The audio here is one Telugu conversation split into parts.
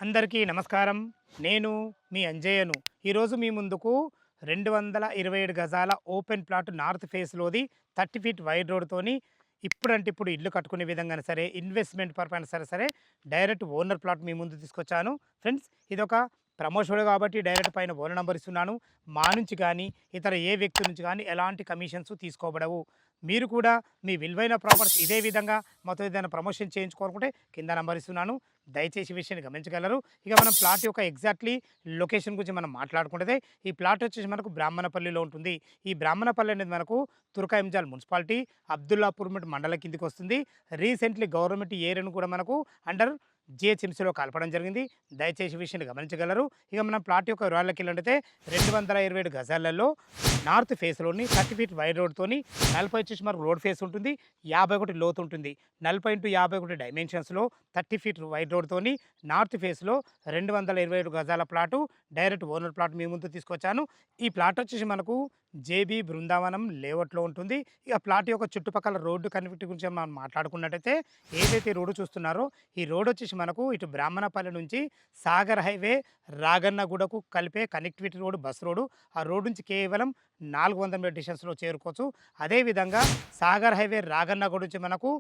అందరికీ నమస్కారం. నేను మీ అంజయ్యను. ఈరోజు మీ ముందుకు 227 గజాల ఓపెన్ ప్లాట్ నార్త్ ఫేస్‌లోది 30 ఫీట్ వైడ్ రోడ్‌తోని ఇప్పుడంటే ఇప్పుడు ఇల్లు కట్టుకునే విధంగానే సరే, ఇన్వెస్ట్‌మెంట్ పర్పస్ అయినా సరే డైరెక్ట్ ఓనర్ ప్లాట్ మీ ముందు తీసుకొచ్చాను. ఫ్రెండ్స్, ఇదొక ప్రమోషన్ కాబట్టి డైరెక్ట్ పైన ఓనర్ నంబర్ ఇస్తున్నాను. మా నుంచి గానీ, ఇతర ఏ వ్యక్తి నుంచి గానీ ఎలాంటి కమిషన్స్ తీసుకోబడవు. మీరు కూడా మీ విలువైన ప్రాపర్టీస్ ఇదే విధంగా మాతో ఏదైనా ప్రమోషన్ చేయించుకోవాలనుకుంటే కింద నంబర్ ఇస్తున్నాను. దయచేసి ఈ విషయాన్ని గమనించగలరు. ఇక మనం ప్లాట్ యొక్క ఎగ్జాక్ట్‌లీ లొకేషన్ గురించి మనం మాట్లాడుకుంటే, ఈ ప్లాట్ వచ్చేసి మనకు బ్రాహ్మణపల్లిలో ఉంటుంది. ఈ బ్రాహ్మణపల్లి అనేది మనకు తుర్కయంజాల్ మున్సిపాలిటీ, అబ్దుల్లాపూర్ మండలం కిందకి వస్తుంది. రీసెంట్‌లీ గవర్నమెంట్ ఏరియాను కూడా మనకు అండర్ జీహెచ్ఎంసీలో కలపడం జరిగింది. దయచేసి ఈ విషయాన్ని గమనించగలరు. ఇక మనం ప్లాట్ యొక్క వివరాల్లోకెళ్ళినట్టయితే 227 గజాలలో నార్త్ ఫేస్‌లోని 30 ఫీట్ వైడ్ రోడ్‌తోని 40 వచ్చేసి మనకు రోడ్ ఫేస్ ఉంటుంది. 51 లోతు ఉంటుంది. 40x51 డైమెన్షన్స్‌లో 30 ఫీట్ వైడ్ రోడ్‌తోని నార్త్ ఫేస్‌లో 227 గజాల ప్లాటు డైరెక్ట్ ఓనర్ ప్లాట్ మీ ముందు తీసుకొచ్చాను. ఈ ప్లాట్ వచ్చేసి మనకు జేబీ బృందావనం లేఅవుట్‌లో ఉంటుంది. ఇక ప్లాట్ యొక్క చుట్టుపక్కల రోడ్డు కనెక్టివిటీ గురించి మనం మాట్లాడుకున్నట్టయితే, ఏదైతే రోడ్డు చూస్తున్నారో ఈ రోడ్ వచ్చేసి మనకు ఇటు బ్రాహ్మణపల్లి నుంచి సాగర్ హైవే రాగన్నగూడకు కలిపే కనెక్టివిటీ రోడ్, బస్ రోడ్డు. ఆ రోడ్ నుంచి కేవలం 400 మీటర్ డిస్టెన్స్‌లో చేరుకోవచ్చు. అదేవిధంగా సాగర్ హైవే రాగన్నగూడ నుంచి మనకు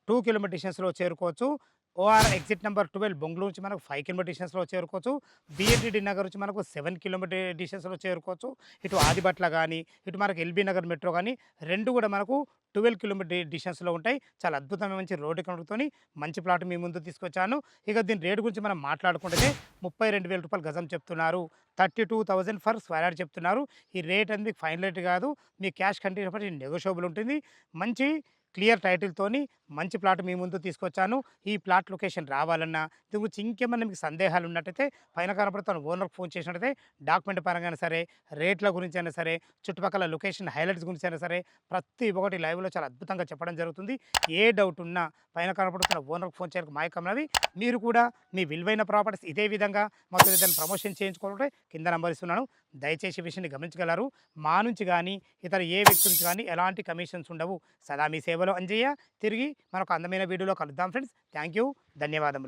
2 కిలోమీటర్ డిస్టెన్స్‌లో చేరుకోవచ్చు. ఓఆర్ ఎగ్జిట్ నెంబర్ 12 బొంగుళూరు నుంచి మనకు 5 కిలోమీటర్ డిస్టెన్స్‌లో చేరుకోవచ్చు. బిఎన్‌టిడి నగర్ నుంచి మనకు 7 కిలోమీటర్ డిస్టెన్స్‌లో చేరుకోవచ్చు. ఇటు ఆదిబట్ల గానీ, ఇటు మనకు ఎల్బీ నగర్ మెట్రో గానీ 2 కూడా మనకు 12 కిలోమీటర్ డిస్టెన్స్‌లో ఉంటాయి. చాలా అద్భుతమైన మంచి రోడ్డు కనెక్ట్‌తోని మంచి ప్లాట్ మీ ముందు తీసుకొచ్చాను. ఇక దీని రేట్ గురించి మనం మాట్లాడుకుంటే రూ. 32,000 గజం చెప్తున్నారు. 32,000 ఫర్ స్క్వేర్ యార్డ్ చెప్తున్నారు. ఈ రేట్ అనేది మీకు ఫైనల్ రేట్ కాదు. మీ క్యాష్ కండిషన్ నెగోషియబుల్ ఉంటుంది. మంచి క్లియర్ టైటిల్‌తోని మంచి ప్లాట్ మీ ముందు తీసుకొచ్చాను. ఈ ప్లాట్ లొకేషన్ రావాలన్నా, దీని గురించి ఇంకేమన్నా మీకు సందేహాలు ఉన్నట్టయితే పైన కనపడుతున్న ఓనర్‌కి ఫోన్ చేసినట్టయితే డాక్యుమెంట్ పరంగా అయినా సరే, రేట్ల గురించి అయినా సరే, చుట్టుపక్కల లొకేషన్ హైలైట్స్ గురించి అయినా సరే, ప్రతి ఒక్కటి లైవ్‌లో చాలా అద్భుతంగా చెప్పడం జరుగుతుంది. ఏ డౌట్ ఉన్నా పైన కనపడుతున్న ఓనర్‌కి ఫోన్ చేయడానికి మాయకమైనవి. మీరు కూడా మీ విలువైన ప్రాపర్టీస్ ఇదే విధంగా మొత్తం ఏదైనా ప్రమోషన్ చేయించుకోవాలంటే కింద నంబర్ ఇస్తున్నాను. దయచేసి ఈ విషయాన్ని గమనించగలరు. మా నుంచి గానీ, ఇతర ఏ వ్యక్తి నుంచి గానీ ఎలాంటి కమిషన్స్ ఉండవు. సదా మీ సేవలో అంజయ్య. తిరిగి మరొక అందమైన వీడియోలో కలుద్దాం ఫ్రెండ్స్. Thank you. ధన్యవాదములు.